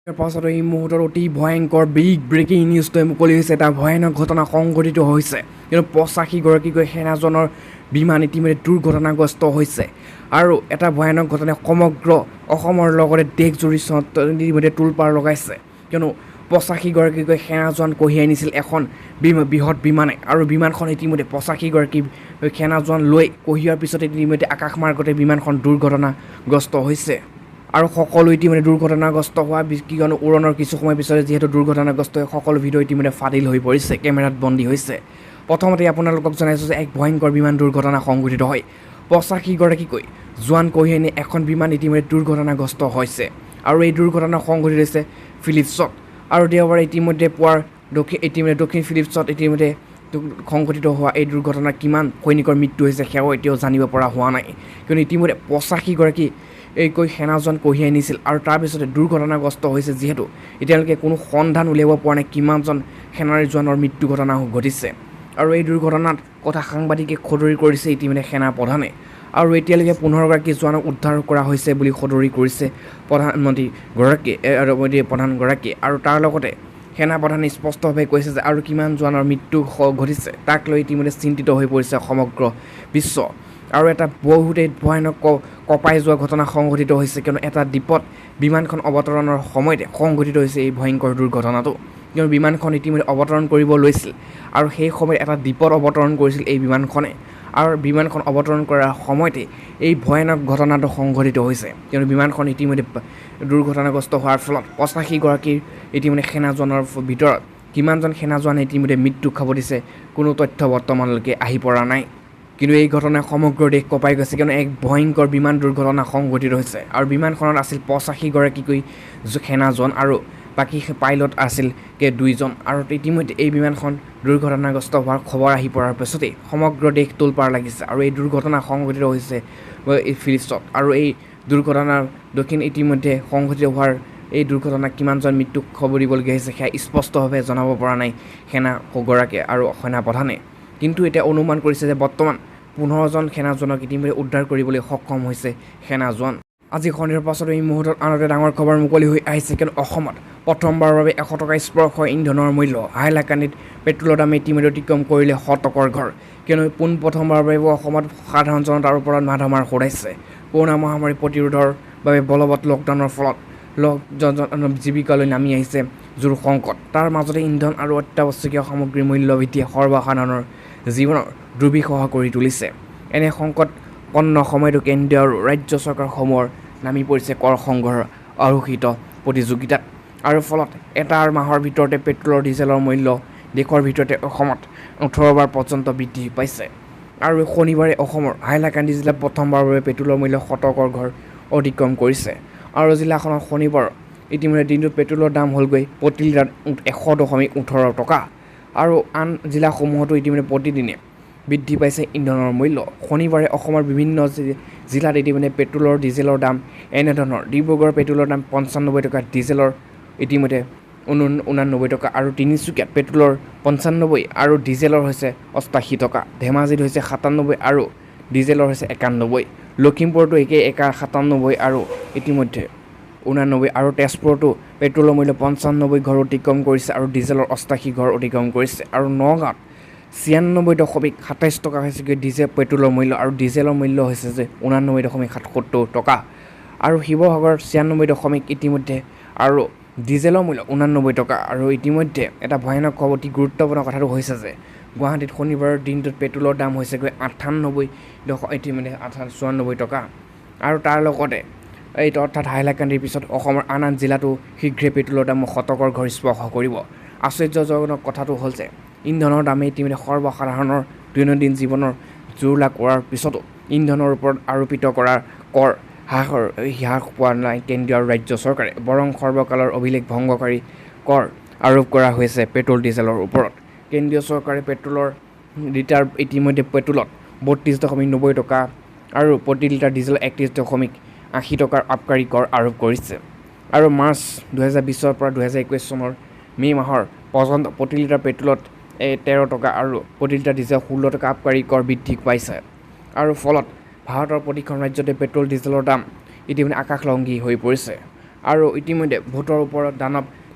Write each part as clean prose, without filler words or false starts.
ইয়াৰ পাছত এই মুহূৰ্তত অতি ভয়ংকৰ বিগ ব্ৰেকিং নিউজটোৱে মুকলি হৈছে। এটা ভয়ানক ঘটনা সংঘটিত হৈছে, কিন্তু 85গৰাকীকৈ সেনাজনৰ বিমান ইতিমধ্যে দুৰ্ঘটনাগ্ৰস্ত হৈছে। আৰু এটা ভয়ানক ঘটনাই সমগ্ৰ অসমৰ লগতে দেশজুৰি ইতিমধ্যে তোলপাৰ লগাইছে, কিয়নো 85গৰাকীকৈ সেনা জোৱান কঢ়িয়াই নিছিল এখন বৃহৎ বিমানে। আৰু বিমানখন ইতিমধ্যে 85গৰাকী সেনা জোৱান লৈ কঢ়িওৱাৰ পিছতে ইতিমধ্যে আকাশমাৰ্গতে বিমানখন দুৰ্ঘটনাগ্ৰস্ত হৈছে। আৰু সকলো ইতিমধ্যে দুৰ্ঘটনাগ্ৰস্ত হোৱা কিয়নো উৰণৰ কিছু সময় পিছতে যিহেতু দুৰ্ঘটনাগ্ৰস্ত হৈ সকলো ভিডিঅ' ইতিমধ্যে ফাদিল হৈ পৰিছে, কেমেৰাত বন্দী হৈছে। প্ৰথমতে আপোনালোকক জনাইছোঁ যে এক ভয়ংকৰ বিমান দুৰ্ঘটনা সংঘটিত হয়। 85গৰাকীকৈ জোৱান কঢ়িয়াই নি এখন বিমান ইতিমধ্যে দুৰ্ঘটনাগ্ৰস্ত হৈছে। আৰু এই দুৰ্ঘটনা সংঘটিত হৈছে ফিলিপছত। আৰু দেওবাৰে ইতিমধ্যে পুৱাৰ দক্ষিণ ফিলিপছত ইতিমধ্যে সংঘটিত হোৱা এই দুৰ্ঘটনাত কিমান সৈনিকৰ মৃত্যু হৈছে সেয়াও এতিয়াও জানিব পৰা হোৱা নাই, কিয়নো ইতিমধ্যে 85গৰাকী এইকৈ সেনাজন কঢ়িয়াই নিছিল আৰু তাৰপিছতে দুৰ্ঘটনাগ্ৰস্ত হৈছে। যিহেতু এতিয়ালৈকে কোনো সন্ধান উলিয়াব পৰা নাই কিমানজন সেনাৰ জোৱানৰ মৃত্যু ঘটনা ঘটিছে। আৰু এই দুৰ্ঘটনাত কথা সাংবাদিকে সদৰি কৰিছে ইতিমধ্যে সেনা প্ৰধানে। আৰু এতিয়ালৈকে 15গৰাকী জোৱানক উদ্ধাৰ কৰা হৈছে বুলি সদৰি কৰিছে প্ৰধানগৰাকীয়ে। আৰু তাৰ লগতে সেনা প্ৰধানে স্পষ্টভাৱে কৈছে যে আৰু কিমান জোৱানৰ মৃত্যু ঘটিছে তাক লৈ ইতিমধ্যে চিন্তিত হৈ পৰিছে সমগ্ৰ বিশ্ব। আৰু এটা বহুতেই ভয়ানক কঁপাই যোৱা ঘটনা সংঘটিত হৈছে, কিয়নো এটা দ্বীপত বিমানখন অৱতৰণৰ সময়তে সংঘটিত হৈছে এই ভয়ংকৰ দুৰ্ঘটনাটো। কিয়নো বিমানখন ইতিমধ্যে অৱতৰণ কৰিব লৈছিল আৰু সেই সময়ত এটা দ্বীপত অৱতৰণ কৰিছিল এই বিমানখনে। আৰু বিমানখন অৱতৰণ কৰাৰ সময়তে এই ভয়ানক ঘটনাটো সংঘটিত হৈছে, কিয়নো বিমানখন ইতিমধ্যে দুৰ্ঘটনাগ্ৰস্ত হোৱাৰ ফলত 85গৰাকীৰ ইতিমধ্যে সেনাজনৰ ভিতৰত কিমানজন সেনাজোৱানে ইতিমধ্যে মৃত্যু খাবদিছে কোনো তথ্য বৰ্তমানলৈকে আহি পৰা নাই। কিন্তু এই ঘটনাই সমগ্ৰ দেশ কঁপাই গৈছে, কিয়নো এক ভয়ংকৰ বিমান দুৰ্ঘটনা সংঘটিত হৈছে। আৰু বিমানখনত আছিল 85গৰাকীকৈ সেনাজন আৰু বাকী পাইলট আছিল 2জন। আৰু ইতিমধ্যে এই বিমানখন দুৰ্ঘটনাগ্ৰস্ত হোৱাৰ খবৰ আহি পৰাৰ পিছতেই সমগ্ৰ দেশ তোলপাৰ লাগিছে। আৰু এই দুৰ্ঘটনা সংঘটিত হৈছে ফিলিপছত। আৰু এই দুৰ্ঘটনাৰ ইতিমধ্যে সংঘটিত হোৱাৰ এই দুৰ্ঘটনাত কিমানজন মৃত্যুক খবৰ দিবলগীয়া হৈছে সেয়া স্পষ্টভাৱে জনাব পৰা নাই সেনাগৰাকীয়ে আৰু সেনা প্ৰধানে। কিন্তু এতিয়া অনুমান কৰিছে যে বৰ্তমান 15জন সেনাজনক ইতিমধ্যে উদ্ধাৰ কৰিবলৈ সক্ষম হৈছে সেনা জোৱান। আজি সন্ধিয়াৰ পাছত এই মুহূৰ্তত আন এটা ডাঙৰ খবৰ মুকলি হৈ আহিছে, কিয়নো অসমত প্ৰথমবাৰৰ বাবে 100 টকা স্পৰ্শ ইন্ধনৰ মূল্য। হাইলাকান্দিত পেট্ৰলৰ দামে ইতিমধ্যে অতিক্ৰম কৰিলে 100 টকাৰ ঘৰ, কিয়নো পোনপ্ৰথমবাৰৰ বাবে অসমত সাধাৰণ জনতাৰ ওপৰত মাধমাৰ সৰাইছে। কৰোনা মহামাৰী প্ৰতিৰোধৰ বাবে বলবৎ লকডাউনৰ ফলত জীৱিকালৈ নামি আহিছে জোৰ সংকট। তাৰ মাজতে ইন্ধন আৰু অত্যাৱশ্যকীয় সামগ্ৰীৰ মূল্য বৃদ্ধিয়ে সৰ্বসাধাৰণৰ জীৱনৰ দুৰ্বিষহ কৰি তুলিছে। এনে সংকটপন্ন সময়তো কেন্দ্ৰীয় আৰু ৰাজ্য চৰকাৰসমূহৰ নামি পৰিছে কৰ সংগ্ৰহৰ অঘোষিত প্ৰতিযোগিতাত। আৰু ফলত এটা মাহৰ ভিতৰতে পেট্ৰল আৰু ডিজেলৰ মূল্য দেশৰ ভিতৰতে অসমত 18বাৰ পৰ্যন্ত বৃদ্ধি পাইছে। আৰু শনিবাৰে অসমৰ হাইলাকান্দি জিলাত প্ৰথমবাৰৰ বাবে পেট্ৰলৰ মূল্য 100 টকাৰ ঘৰ অতিক্ৰম কৰিছে। আৰু জিলাখনত শনিবাৰ ইতিমধ্যে দিনটোত পেট্ৰলৰ দাম হ'লগৈ প্ৰতি লিটাৰ 100.18 টকা। আৰু আন জিলাসমূহতো ইতিমধ্যে প্ৰতিদিনে বৃদ্ধি পাইছে ইন্ধনৰ মূল্য। শনিবাৰে অসমৰ বিভিন্ন জিলাত ইতিমধ্যে পেট্ৰলৰ ডিজেলৰ দাম এনেধৰণৰ: ডিব্ৰুগড়ৰ পেট্ৰলৰ দাম 95 টকা, ডিজেলৰ ইতিমধ্যে 89 টকা। আৰু তিনিচুকীয়াত পেট্ৰলৰ 95 আৰু ডিজেলৰ হৈছে 88 টকা। ধেমাজিত হৈছে 97 আৰু ডিজেলৰ হৈছে 91। লখিমপুৰতো একেই 97 আৰু ইতিমধ্যে 89। আৰু তেজপুৰতো পেট্ৰলৰ মূল্য 95 ঘৰ অতিক্ৰম কৰিছে আৰু ডিজেলৰ 88 ঘৰ অতিক্ৰম কৰিছে। আৰু নগাঁৱত 96.27 টকা হৈছেগৈ পেট্ৰলৰ মূল্য আৰু ডিজেলৰ মূল্য হৈছে যে 89.77 টকা। আৰু শিৱসাগৰত 96 ইতিমধ্যে আৰু ডিজেলৰ মূল্য 89 টকা। আৰু ইতিমধ্যে এটা ভয়ানক অতি গুৰুত্বপূৰ্ণ কথাটো হৈছে যে গুৱাহাটীত শনিবাৰৰ দিনটোত পেট্ৰলৰ দাম হৈছেগৈ 94 টকা। আৰু তাৰ লগতে এইটো অৰ্থাৎ হাইলাকান্দিৰ পিছত অসমৰ আন জিলাতো শীঘ্ৰে পেট্ৰলৰ দাম 100 টকাৰ ঘৰ স্পৰ্শ কৰিব। আশ্চৰ্যজনক কথাটো হ'ল যে ইন্ধনৰ দামে ইতিমধ্যে সৰ্বসাধাৰণৰ দৈনন্দিন জীৱনৰ জুৰুলা কৰাৰ পিছতো ইন্ধনৰ ওপৰত আৰোপিত কৰা কৰ হ্ৰাস পোৱা নাই কেন্দ্ৰীয় আৰু ৰাজ্য চৰকাৰে, বৰং সৰ্বকালৰ অভিলেখ ভংগকাৰী কৰ আৰোপ কৰা হৈছে পেট্ৰল ডিজেলৰ ওপৰত। কেন্দ্ৰীয় চৰকাৰে পেট্ৰলৰ লিটাৰ ইতিমধ্যে পেট্ৰলত 32.90 টকা আৰু প্ৰতি লিটাৰ ডিজেল 31.80 টকাৰ আবকাৰী কৰ আৰোপ কৰিছে। আৰু মাৰ্চ 2020 পৰা 2021 চনৰ মে' মাহৰ পৰ্যন্ত প্ৰতি লিটাৰ পেট্ৰলত 13 টকা আৰু প্ৰতি লিটাৰ ডিজেল 16 টকা আবকাৰী কৰ বৃদ্ধি পাইছে। আৰু ফলত ভাৰতৰ প্ৰতিখন ৰাজ্যতে পেট্ৰল ডিজেলৰ দাম ইতিমধ্যে আকাশলংঘী হৈ পৰিছে। আৰু ইতিমধ্যে ভোটৰ ওপৰত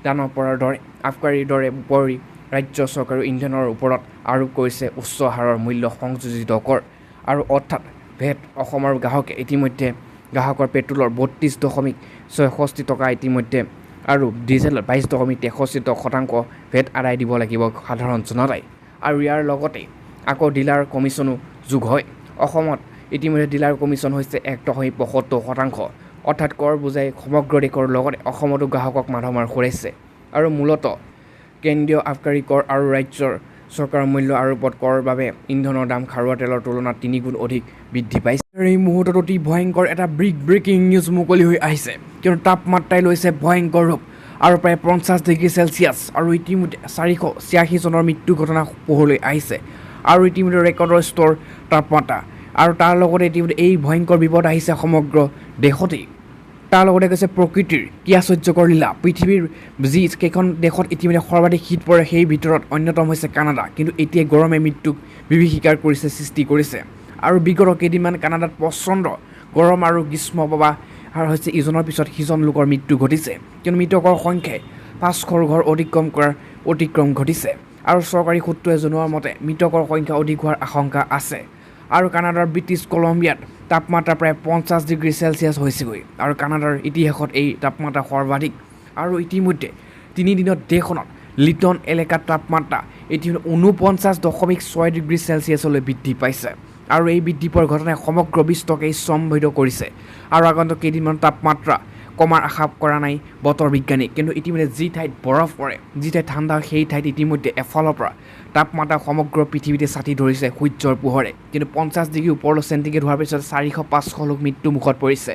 দানৱ পৰাৰ দৰে আবকাৰীৰ দৰে উপৰি ৰাজ্য চৰকাৰে ইন্ধনৰ ওপৰত আৰোপ কৰিছে উচ্চ হাৰৰ মূল্য সংযোজিত কৰ আৰু অৰ্থাৎ ভেট অসমৰ গ্ৰাহকে ইতিমধ্যে গ্ৰাহকৰ পেট্ৰলৰ ৩২.৬৬ টকা ইতিমধ্যে আৰু ডিজেলৰ ২২.৬৩% ভেট আদায় দিব লাগিব সাধাৰণ জনতাই আৰু ইয়াৰ লগতে আকৌ ডিলাৰ কমিশ্যনো যোগ হয় অসমত ইতিমধ্যে ডিলাৰ কমিশ্যন হৈছে ১.৭৫% অৰ্থাৎ কৰ বুজাই সমগ্ৰ দেশৰ লগতে অসমতো গ্ৰাহকক মাধমাৰ ঘূৰাইছে আৰু মূলতঃ কেন্দ্ৰীয় আবকাৰী কৰ আৰু ৰাজ্যৰ চৰকাৰৰ মূল্য আৰোপত কৰৰ বাবে ইন্ধনৰ দাম খাৰুৱা তেলৰ তুলনাত ৩ গুণ অধিক বৃদ্ধি পাইছে। এই মুহূৰ্তত অতি ভয়ংকৰ এটা ব্ৰেকিং নিউজ মুকলি হৈ আহিছে কিয়নো তাপমাত্ৰাই লৈছে ভয়ংকৰ ৰূপ আৰু প্ৰায় ৫০ ডিগ্ৰী চেলচিয়াছ আৰু ইতিমধ্যে ৪৮৬ জনৰ মৃত্যু ঘটনা পোহৰলৈ আহিছে আৰু ইতিমধ্যে ৰেকৰ্ডৰ স্তৰ তাপমাত্ৰা আৰু তাৰ লগতে ইতিমধ্যে এই ভয়ংকৰ বিপদ আহিছে সমগ্ৰ দেশতেই তাৰ লগতে কৈছে প্ৰকৃতিৰ কি আশ্চৰ্যকৰ লীলা পৃথিৱীৰ যি কেইখন দেশত ইতিমধ্যে সৰ্বাধিক শীত পৰে সেই ভিতৰত অন্যতম হৈছে কানাডা কিন্তু এতিয়া গৰমে মৃত্যুক বিভীষিকাৰ সৃষ্টি কৰিছে আৰু বিগত কেইদিনমান কানাডাত প্ৰচণ্ড গৰম আৰু গ্ৰীষ্ম প্ৰবাহ হৈছে ইজনৰ পিছত সিজন লোকৰ মৃত্যু ঘটিছে কিন্তু মৃতকৰ সংখ্যাই ৫০০ ঘৰ অতিক্ৰম ঘটিছে আৰু চৰকাৰী সূত্ৰই জনোৱা মতে মৃতকৰ সংখ্যা অধিক হোৱাৰ আশংকা আছে আৰু কানাডাৰ ব্ৰিটিছ কলম্বিয়াত তাপমাত্ৰা প্ৰায় ৫০ ডিগ্ৰী চেলচিয়াছ হৈছেগৈ আৰু কানাডাৰ ইতিহাসত এই তাপমাত্ৰা সৰ্বাধিক আৰু ইতিমধ্যে ৩ দিনত দেশখনত লিটন এলেকাত তাপমাত্ৰা ইতিমধ্যে ৪৯.৬ ডিগ্ৰী চেলচিয়াছলৈ বৃদ্ধি পাইছে আৰু এই বৃদ্ধি পোৱাৰ ঘটনাই সমগ্ৰ বিশ্বকে স্তম্ভিত কৰিছে আৰু আগন্তুক কেইদিনমান তাপমাত্ৰা কমাৰ আশা কৰা নাই বতৰ বিজ্ঞানী কিন্তু ইতিমধ্যে যি ঠাইত বৰফ পৰে যি ঠাইত ঠাণ্ডা সেই ঠাইত ইতিমধ্যে এফালৰ পৰা তাপমাত্ৰা সমগ্ৰ পৃথিৱীতে ছাতি ধৰিছে সূৰ্যৰ পোহৰে কিন্তু ৫০ ডিগ্ৰী ওপৰলৈ চেণ্টিগ্ৰেড হোৱাৰ পিছত ৪০০-৫০০ লোক মৃত্যু মুখত পৰিছে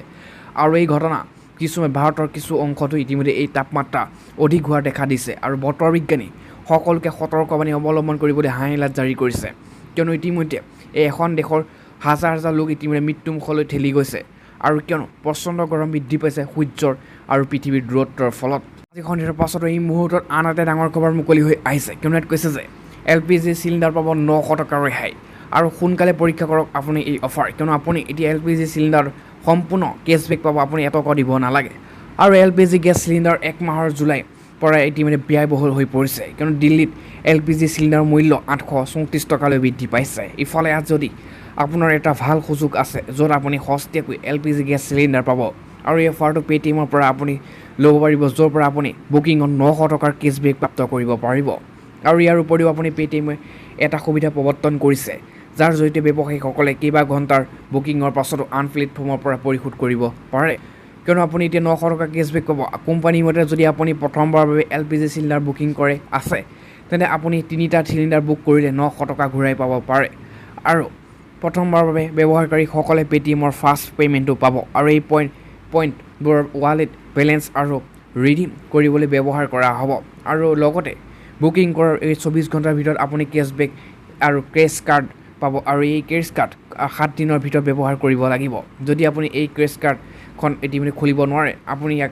আৰু এই ঘটনা কিছুমান ভাৰতৰ কিছু অংশতো ইতিমধ্যে এই তাপমাত্ৰা অধিক হোৱাৰ দেখা দিছে আৰু বতৰ বিজ্ঞানী সকলোকে সতৰ্কবাণী অৱলম্বন কৰিবলৈ হাই এলাৰ্ট জাৰি কৰিছে কিয়নো ইতিমধ্যে এই এখন দেশৰ হাজাৰ হাজাৰ লোক ইতিমধ্যে মৃত্যুমুখলৈ ঠেলি গৈছে আৰু কিয়নো প্ৰচণ্ড গৰম বৃদ্ধি পাইছে সূৰ্যৰ আৰু পৃথিৱীৰ দূৰত্বৰ ফলত আজি সন্ধিয়াৰ পাছতো এই মুহূৰ্তত আন এটা ডাঙৰ খবৰ মুকলি হৈ আহিছে কিয়নো ইয়াত কৈছে যে LPG চিলিণ্ডাৰ পাব ৯০০ টকা ৰেহাই আৰু সোনকালে পৰীক্ষা কৰক আপুনি এই অফাৰ কিয়নো আপুনি এতিয়া LPG চিলিণ্ডাৰ সম্পূৰ্ণ কেছবেক পাব আপুনি এটকা দিব নালাগে আৰু LPG গেছ চিলিণ্ডাৰ ১ মাহৰ জুলাই পৰা ইতিমধ্যে ব্যয়বহুল হৈ পৰিছে কিয়নো দিল্লীত LPG চিলিণ্ডাৰৰ মূল্য ৮৩৪ টকালৈ বৃদ্ধি পাইছে ইফালে যদি আপোনাৰ এটা ভাল সুযোগ আছে য'ত আপুনি সস্তীয়াকৈ LPG গেছ চিলিণ্ডাৰ পাব আৰু এই অফাৰটো পেটিএমৰ পৰা আপুনি ল'ব পাৰিব য'ৰ পৰা আপুনি বুকিঙত ৯০০ টকাৰ কেছবেক প্ৰাপ্ত কৰিব পাৰিব আৰু ইয়াৰ উপৰিও আপুনি পেটিএমে এটা সুবিধা প্ৰৱৰ্তন কৰিছে যাৰ জৰিয়তে ব্যৱসায়ীসকলে কেইবা ঘণ্টাৰ বুকিঙৰ পাছতো আন প্লেটফৰ্মৰ পৰা পৰিশোধ কৰিব পাৰে কিয়নো আপুনি এতিয়া ৯০০ টকা কেছবেক পাব কোম্পানীৰ মতে যদি আপুনি প্ৰথমবাৰৰ বাবে LPG চিলিণ্ডাৰ বুকিং কৰে আছে তেন্তে আপুনি 3টা চিলিণ্ডাৰ বুক কৰিলে ৯০০ টকা ঘূৰাই পাব পাৰে আৰু প্ৰথমবাৰৰ বাবে ব্যৱহাৰকাৰীসকলে পেটিএমৰ ফাষ্ট পে'মেণ্টটো পাব আৰু এই পইণ্টবোৰ ৱালেট বেলেঞ্চ আৰু ৰিডিম কৰিবলৈ ব্যৱহাৰ কৰা হ'ব আৰু লগতে বুকিং কৰাৰ এই ২৪ ঘণ্টাৰ ভিতৰত আপুনি কেছবেক আৰু ক্ৰেছ কাৰ্ড পাব আৰু এই ক্ৰেছ কাৰ্ড 7 দিনৰ ভিতৰত ব্যৱহাৰ কৰিব লাগিব যদি আপুনি এই ক্ৰেছ কাৰ্ডখন ইতিমধ্যে খুলিব নোৱাৰে আপুনি ইয়াক